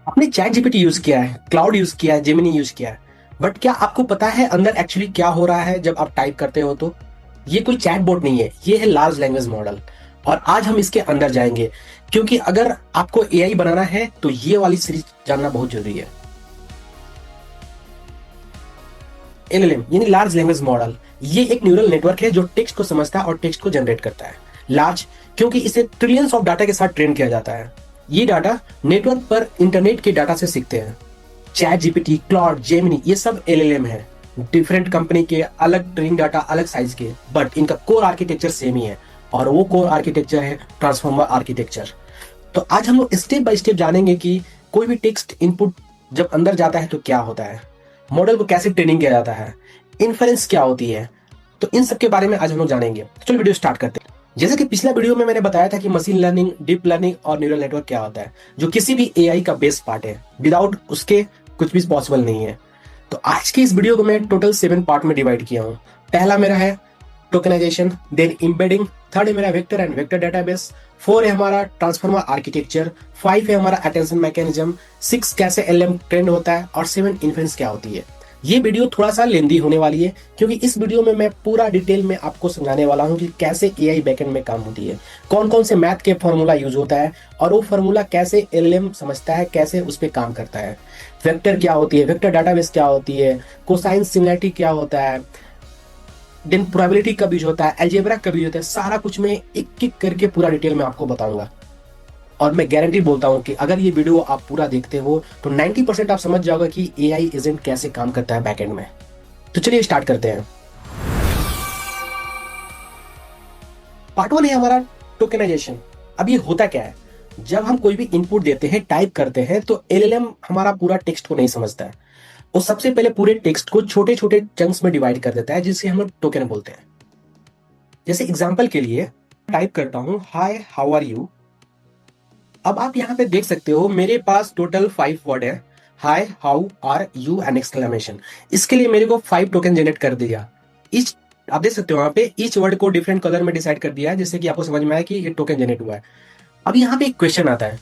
आपने chat GPT use किया है, क्लाउड यूज किया है, जेमिनी यूज किया है, बट क्या आपको पता है अंदर एक्चुअली क्या हो रहा है जब आप टाइप करते हो? तो ये कोई चैट बोट नहीं है, ये है लार्ज लैंग्वेज मॉडल। और आज हम इसके अंदर जाएंगे, क्योंकि अगर आपको एआई बनाना है तो ये वाली सीरीज जानना बहुत जरूरी है। एलएलएम यानी लार्ज लैंग्वेज मॉडल, ये एक न्यूरल नेटवर्क है जो टेक्स्ट को समझता है और टेक्स्ट को जनरेट करता है। लार्ज क्योंकि इसे ट्रिलियंस ऑफ डाटा के साथ ट्रेन किया जाता है। ये डाटा नेटवर्क पर इंटरनेट के डाटा से सीखते हैं। चैट जीपीटी, क्लॉड, जेमिनी, ये सब एलएलएम है। डिफरेंट कंपनी के अलग ट्रेनिंग डाटा, अलग साइज के, बट इनका कोर आर्किटेक्चर सेम ही है। और वो कोर आर्किटेक्चर है ट्रांसफॉर्मर आर्किटेक्चर। तो आज हम लोग स्टेप बाय स्टेप जानेंगे कि कोई भी टेक्स्ट इनपुट जब अंदर जाता है तो क्या होता है, मॉडल को कैसे ट्रेनिंग किया जाता है, इन्फरेंस क्या होती है। तो इन सब के बारे में आज हम लोग जानेंगे। तो चलो वीडियो स्टार्ट करते हैं। जैसे कि पिछला वीडियो में मैंने बताया था कि मशीन लर्निंग, डीप लर्निंग और न्यूरल नेटवर्क क्या होता है, जो किसी भी एआई का बेस पार्ट है। विदाउट उसके कुछ भी पॉसिबल नहीं है। तो आज की इस वीडियो को मैं टोटल 7 पार्ट में डिवाइड किया हूँ। पहला मेरा है टोकनाइजेशन, देन एम्बेडिंग, थर्ड है मेरा वेक्टर एंड वेक्टर डेटाबेस, 4 है हमारा ट्रांसफॉर्मर आर्किटेक्चर, 5 है हमारा अटेंशन मैकेनिज्म, 6 कैसे एलएम ट्रेंड होता है और 7 इन्फ्लुएंस क्या होती है। ये वीडियो थोड़ा सा लेंदी होने वाली है, क्योंकि इस वीडियो में मैं पूरा डिटेल में आपको समझाने वाला हूँ कि कैसे एआई बैकएंड में काम होती है, कौन कौन से मैथ के फॉर्मूला यूज होता है और वो फॉर्मूला कैसे एलएम समझता है, कैसे उस पर काम करता है। वेक्टर क्या होती है, वेक्टर डाटाबेस क्या होती है, कोसाइन सिमिलरिटी क्या होता है, देन प्रोबेबिलिटी कब यूज होता है, अलजेब्रा कब यूज होता है, सारा कुछ मैं एक एक करके पूरा डिटेल में आपको बताऊंगा। और मैं गारंटी बोलता हूं कि अगर ये वीडियो आप पूरा देखते हो तो 90% आप समझ जाओगे कि एआई एजेंट कैसे काम करता है बैकएंड में। तो चलिए स्टार्ट करते हैं। पार्ट 1 है हमारा टोकनाइजेशन। अब ये होता क्या है, जब हम कोई भी इनपुट देते हैं, टाइप करते हैं, तो एलएलएम हमारा पूरा टेक्स्ट को नहीं समझता है। वो सबसे पहले पूरे टेक्स्ट को छोटे छोटे चंक्स में डिवाइड कर देता है, जिसे हम लोग टोकन बोलते हैं। जैसे एग्जांपल के लिए टाइप करता हूं, हाय हाउ आर यू। अब आप यहां पे देख सकते हो मेरे पास टोटल 5 वर्ड है, hi how are you and exclamation. इसके लिए मेरे को 5 टोकन जनरेट कर दिया। ईच, आप देख सकते हो वहां पे ईच वर्ड को डिफरेंट कलर में डिसाइड कर दिया है, जिससे कि आपको समझ में आया कि ये टोकन जनरेट हुआ है। अब यहाँ पे एक क्वेश्चन आता है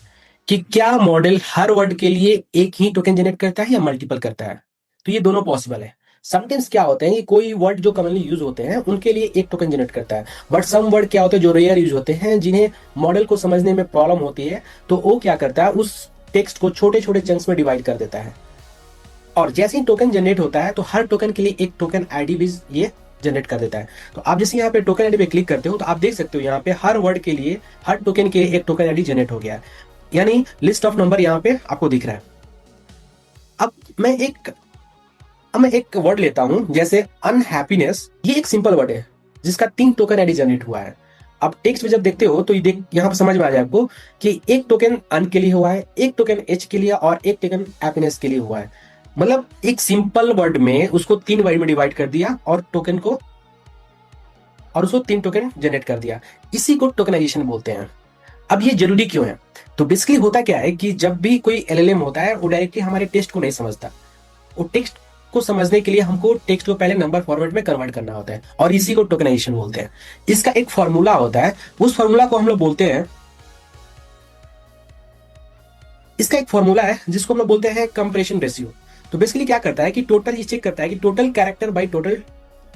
कि क्या मॉडल हर वर्ड के लिए एक ही टोकन जनरेट करता है या मल्टीपल करता है? तो ये दोनों पॉसिबल है। समटाइम्स क्या होता है कि कोई वर्ड जो कॉमनली यूज होते हैं उनके लिए एक टोकन जनरेट करता है, बट सम वर्ड क्या होते हैं जो रेयर यूज होते हैं, जिन्हें मॉडल को समझने में प्रॉब्लम होती है, तो वो क्या करता है, उस टेक्स्ट को छोटे छोटे चंक्स में डिवाइड कर देता है। और जैसे ही टोकन जनरेट होता है तो हर टोकन के लिए एक टोकन आईडी भी ये जनरेट कर देता है। तो आप जैसे यहाँ पे टोकन आईडी पे क्लिक करते हो तो आप देख सकते हो यहाँ पे हर वर्ड के लिए, हर टोकन के लिए एक टोकन आईडी जनरेट हो गया है, यानी लिस्ट ऑफ नंबर यहाँ पे आपको दिख रहा है। अब मैं एक वर्ड लेता हूं, जैसे अनहैप्पीनेस। ये एक सिंपल वर्ड है जिसका 3 टोकन आईडी जनरेट हुआ है। अब टेक्स्ट में जब देखते हो तो ये देख, यहाँ पर समझ में आ जाए आपको कि एक टोकन अन के लिए हुआ है, एक टोकन एच के लिए और एक टोकन हैप्पीनेस के लिए हुआ है। मतलब एक सिंपल वर्ड में उसको 3 वर्ड में डिवाइड कर दिया और टोकन को, और उसको 3 टोकन जनरेट कर दिया। इसी को टोकनाइजेशन बोलते हैं। अब ये जरूरी क्यों है? तो बेसिकली होता क्या है कि जब भी कोई एलएलएम होता है वो डायरेक्टली हमारे टेक्स्ट को नहीं समझता। वो टेक्स्ट को समझने के लिए हमको टेक्स्ट को पहले नंबर फॉर्मेट में कन्वर्ट करना होता है, और इसी को टोकनाइजेशन बोलते हैं। इसका एक फॉर्मूला होता है, उस फॉर्मूला को हम लोग बोलते हैं, इसका एक फॉर्मूला है जिसको हम लोग बोलते हैं कंप्रेशन रेशियो। तो बेसिकली क्या करता है कि टोटल ये चेक करता है कि total character by total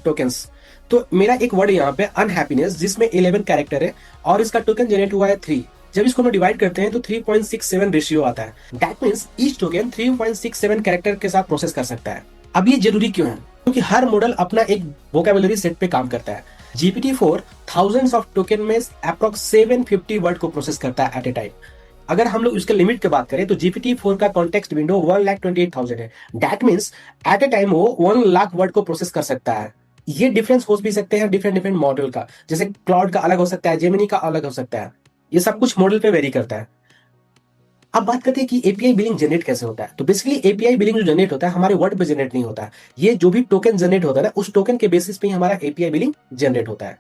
tokens. तो मेरा एक वर्ड यहाँ पे अनहैप्पीनेस, जिसमें 11 कैरेक्टर है और इसका टोकन जनरेट हुआ है 3। जब इसको हम डिवाइड करते हैं तो 3.67 रेशियो आता है। That means each token 3.67 character के साथ प्रोसेस कर सकता है। अब ये जरूरी क्यों है? क्योंकि हर मॉडल अपना एक वोकैबुलरी सेट पे काम करता है। GPT-4 थाउजेंड्स ऑफ टोकन में अप्रॉक्स 750 वर्ड को प्रोसेस करता है एट ए टाइम। अगर हम लोग उसके लिमिट की बात करें तो GPT-4 का कॉन्टेक्स्ट विंडो 1,28,000 है। That means at a time वो 1 लाख वर्ड को प्रोसेस कर सकता है। ये डिफरेंस हो भी सकते हैं डिफरेंट डिफरेंट मॉडल का, जैसे क्लाउड का अलग हो सकता है, जेमिनी का अलग हो सकता है। ये सब कुछ मॉडल पे वेरी करता है। अब बात करते हैं कि एपीआई बिलिंग जनरेट कैसे होता है। तो बेसिकली एपीआई बिलिंग जो जनरेट होता है हमारे वर्ड पे जनरेट नहीं होता है। ये जो भी टोकन जनरेट होता है ना, उस टोकन के बेसिस पे ही हमारा एपीआई बिलिंग जनरेट होता है।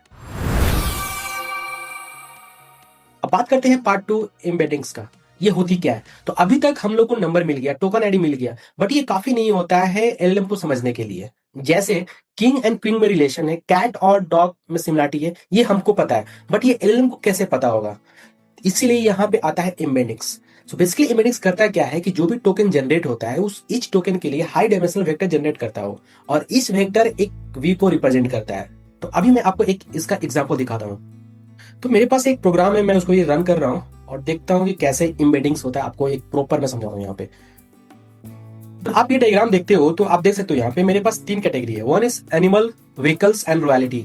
अब बात करते हैं पार्ट 2 एम्बेडिंग्स का। ये होती क्या है? तो अभी तक हम लोग को नंबर मिल गया, टोकन आईडी मिल गया, बट ये काफी नहीं होता है एलएलएम को समझने के लिए। जैसे किंग एंड क्वीन में रिलेशन है, कैट और डॉग में सिमिलरिटी है, ये हमको पता है, बट ये एलएलएम को कैसे पता होगा? इसीलिए यहाँ पे आता है एम्बेडिंग्स। सो बेसिकली इमेडिक्स करता क्या है कि जो भी टोकन जनरेट होता है उस ईच टोकन के लिए हाई डायमेंशनल वेक्टर जनरेट करता हो, और इस वेक्टर एक वी को रिप्रेजेंट करता है। तो अभी मैं आपको एक इसका एग्जांपल दिखाता हूँ। तो मेरे पास एक प्रोग्राम है, मैं उसको ये रन कर रहा हूँ और देखता हूँ कि कैसे इम्बेडिंग्स होता है। आपको एक प्रॉपर मैं समझा रहा हूँ यहाँ पे। तो आप ये डायग्राम देखते हो तो आप देख सकते हो यहाँ पे मेरे पास 3 कैटेगरी है। One is animal, vehicles and royalty.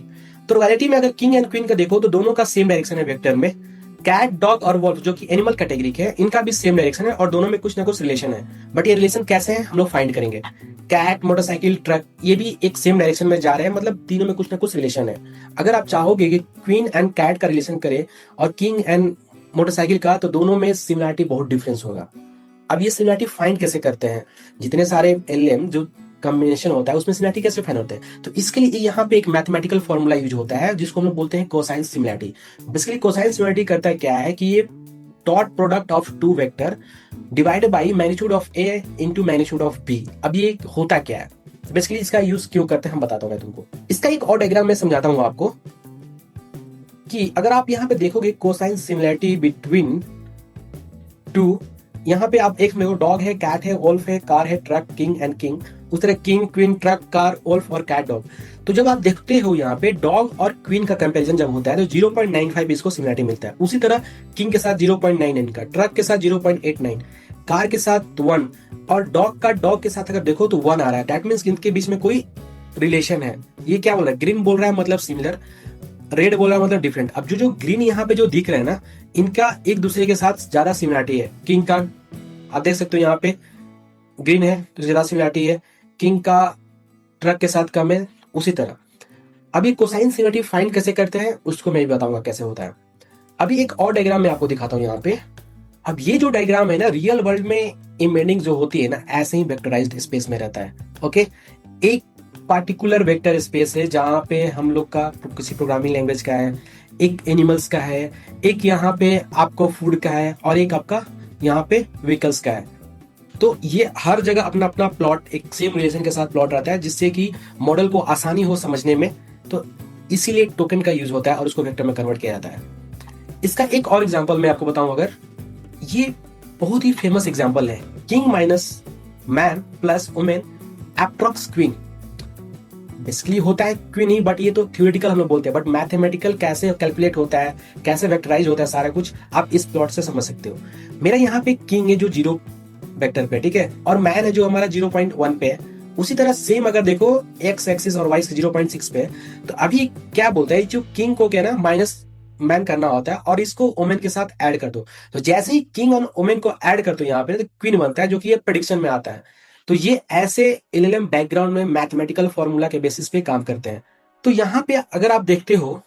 तो रॉयलिटी में अगर किंग एंड क्वीन का देखो तो दोनों का सेम डायरेक्शन है वेक्टर में। कैट, डॉग और वॉल्फ जो कि एनिमल कैटेगरी के हैं, इनका भी सेम डायरेक्शन है और दोनों में कुछ ना कुछ रिलेशन है। बट ये रिलेशन कैसे है हम लोग फाइंड करेंगे। कैट, मोटरसाइकिल, ट्रक, ये भी एक सेम डायरेक्शन में जा रहे हैं, मतलब तीनों में कुछ ना कुछ रिलेशन है। अगर आप चाहोगे कि क्वीन एंड कैट का रिलेशन करे और किंग एंड मोटरसाइकिल का, तो दोनों में सिमिलरिटी बहुत डिफरेंस होगा। अब ये सिमिलरिटी फाइंड कैसे करते हैं, जितने सारे एलएम जो कॉम्बिनेशन होता है उसमें सिमिलरिटी कैसे फाइंड होते हैं। तो इसके लिए यहाँ पे एक मैथमेटिकल फॉर्मूला यूज होता है जिसको हम लोग बोलते हैं cosine similarity. Basically cosine similarity करता है क्या है कि ये dot product of two vector divided by magnitude of A into magnitude of B. अब ये होता क्या है, बेसिकली इसका यूज क्यों करते हैं हम बताता हूँ मैं तुमको। इसका एक और डायग्राम मैं समझाता हूँ आपको कि अगर आप यहाँ पे देखोगे कोसाइन सिमिलरिटी बिटवीन टू, यहाँ पे आप एक में डॉग है, कैट है, वोल्फ है, कार है, ट्रक, किंग एंड किंग, उस तरह king, queen, truck, car, wolf और कैट, डॉग। तो जब आप देखते हो यहाँ पे डॉग और क्वीन का कंपैरिजन जब होता है तो 0.95 इसको सिमिलरिटी मिलता है। उसी तरह किंग के साथ 0.99 का, ट्रक के साथ 0.89, कार के साथ 1 और डॉग के साथ अगर देखो तो 1 आ रहा है। दैट मीन्स इनके बीच में कोई रिलेशन है। ये क्या बोल रहा है, ग्रीन बोल रहा है मतलब सिमिलर, रेड बोल रहा है मतलब डिफरेंट। अब जो ग्रीन यहाँ पे जो दिख रहे हैं ना, इनका एक दूसरे के साथ ज्यादा सिमिलरिटी है। किंग का आप देख सकते हो यहाँ पे ग्रीन है तो ज्यादा सिमिलरिटी है, किंग का ट्रक के साथ कम है। उसी तरह अभी कोसाइन सिमिलरिटी फाइंड कैसे करते हैं उसको मैं भी बताऊंगा कैसे होता है। अभी एक और डायग्राम मैं आपको दिखाता हूँ यहाँ पे। अब ये जो डायग्राम है ना, रियल वर्ल्ड में इमेजिंग जो होती है ना, ऐसे ही वेक्टराइज्ड स्पेस में रहता है। ओके, एक पार्टिकुलर वेक्टर स्पेस है जहाँ पे हम लोग का किसी प्रोग्रामिंग लैंग्वेज का है, एक एनिमल्स का है, एक यहाँ पे आपको फूड का है और एक आपका यहाँ पे व्हीकल्स का है। तो ये हर जगह अपना अपना प्लॉट एक सेम रिलेशन के साथ प्लॉट रहता है जिससे कि मॉडल को आसानी हो समझने में। तो इसीलिए टोकन का यूज होता है और उसको वेक्टर में कन्वर्ट किया जाता है। इसका एक और एग्जांपल मैं आपको बताऊं, अगर ये बहुत ही फेमस एग्जांपल है, king minus man plus women approx queen. Basically होता है क्वीन ही, बट ये तो थ्योरेटिकल हम लोग बोलते हैं, बट मैथमेटिकल कैसे कैलकुलेट होता है, कैसे वेक्टराइज होता है, सारा कुछ आप इस प्लॉट से समझ सकते हो। मेरा यहाँ पे किंग है जो 0 वेक्टर पे, ठीक है, और मैन है जो हमारा 0.1 पे है। उसी तरह सेम अगर देखो एक्स एक्सिस और वाई 0.6 पे, तो अभी क्या बोलता है, जो किंग को क्या ना माइनस मैन करना होता है और इसको वुमेन के साथ ऐड कर दो। तो जैसे ही किंग और वुमेन को ऐड कर दो यहाँ पे, तो क्वीन बनता है, जो कि ये प्रेडिक्शन में आता है। तो ये ऐसे एलएलएम बैकग्राउंड में मैथमेटिकल फॉर्मूला के बेसिस पे काम करते हैं। तो यहाँ पे अगर आप देखते हो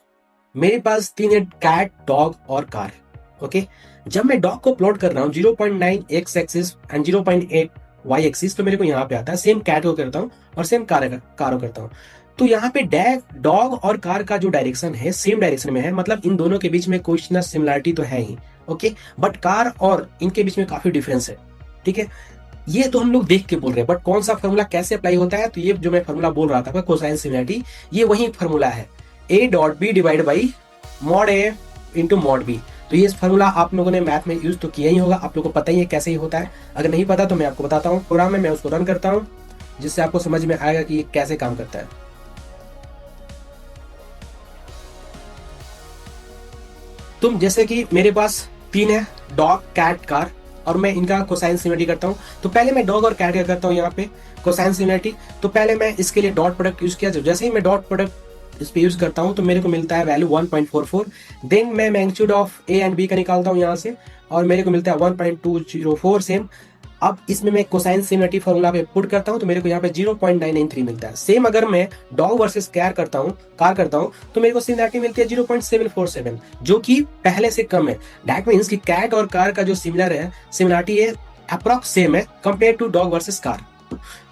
मेरे पास 3 है, कैट, डॉग और कार। ओके, जब मैं डॉग को प्लॉट कर रहा हूँ 0.9 X axis and 0.8 Y axis, तो मेरे को यहाँ पे आता है। सेम कैट को करता हूँ और सेम कार को करता हूँ। तो यहाँ पे डॉग और कार का जो डायरेक्शन है सेम डायरेक्शन में है, मतलब इन दोनों के बीच में कुछ ना सिमिलरिटी तो है ही। ओके, बट कार और इनके बीच में काफी डिफरेंस है। ठीक है, ये तो हम लोग देख के बोल रहे हैं, बट कौन सा फॉर्मूला कैसे अप्लाई होता है, तो ये जो मैं फॉर्मूला बोल रहा था कोसाइन सिमिलरिटी, ये वही फॉर्मूला है, a dot B divide by mod a into mod B. तो ये फॉर्मूला आप लोगों ने मैथ में यूज तो किया ही होगा, आप लोगों को पता ही है कैसे ही होता है। अगर नहीं पता तो मैं आपको बताता हूँ, प्रोग्राम में मैं उसको रन करता हूँ जिससे आपको समझ में आएगा कि ये कैसे काम करता है। तुम जैसे कि मेरे पास 3 है, डॉग, कैट, कार, और मैं इनका कोसाइन सिमिलरिटी करता हूँ। तो पहले मैं डॉग और कैट का करता हूँ यहाँ पे कोसाइन सिमिलरिटी। तो पहले मैं इसके लिए डॉट प्रोडक्ट यूज किया, जैसे ही मैं डॉट प्रोडक्ट इस पे यूज करता हूँ तो मेरे को मिलता है वैल्यू 1.44। देन मैं magnitude of A and B का निकालता हूँ यहाँ से और मेरे को मिलता है 1.204 सेम। अब इसमें मैं कोसाइन सिमिलरिटी फॉर्मूला पे पुट करता हूँ तो मेरे को यहाँ पे 0.993 मिलता है। सेम अगर मैं डॉग वर्सेस कार करता हूँ तो मेरे को सिमिलरिटी मिलती है 0.747, जो कि पहले से कम है। दैट मीन्स कि कैट और कार का जो सिमिलरिटी है अप्रॉक्स सेम है compare to dog versus car.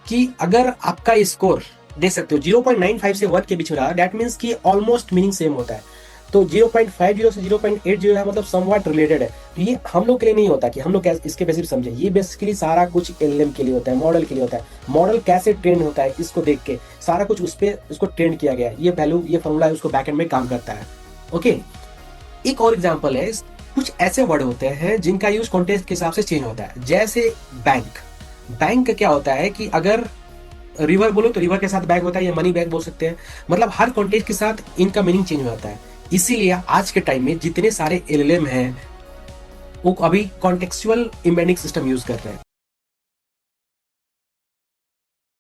कि अगर आपका स्कोर देख सकते हो 0.95 से 1 के बीच में रहा, दैट मीन्स कि ऑलमोस्ट मीनिंग सेम होता है। तो 0.50 से 0.80 है, मतलब समवॉट रिलेटेड है। तो ये हम लोग के लिए नहीं होता कि हम लोग इसके बेसिस समझे, ये बेसिकली सारा कुछ एलएलएम के लिए होता है, मॉडल के लिए होता है। मॉडल कैसे ट्रेन होता है इसको देख के सारा कुछ उस पर उसको ट्रेन किया गया है। ये वैल्यू, ये फॉर्मूला है, उसको बैकएंड में काम करता है। ओके, एक और एग्जांपल है, कुछ ऐसे वर्ड होते हैं जिनका यूज कॉन्टेक्स्ट के हिसाब से चेंज होता है, जैसे बैंक। बैंक क्या होता है कि अगर रिवर बोलो तो रिवर के साथ बैग होता है, या मनी बैग बोल सकते हैं। मतलब हर कॉन्टेक्स्ट के साथ इनका मीनिंग चेंज होता है। इसीलिए आज के टाइम में जितने सारे एलएलएम हैं वो अभी कॉन्टेक्चुअल एम्बेडिंग सिस्टम यूज कर रहे हैं।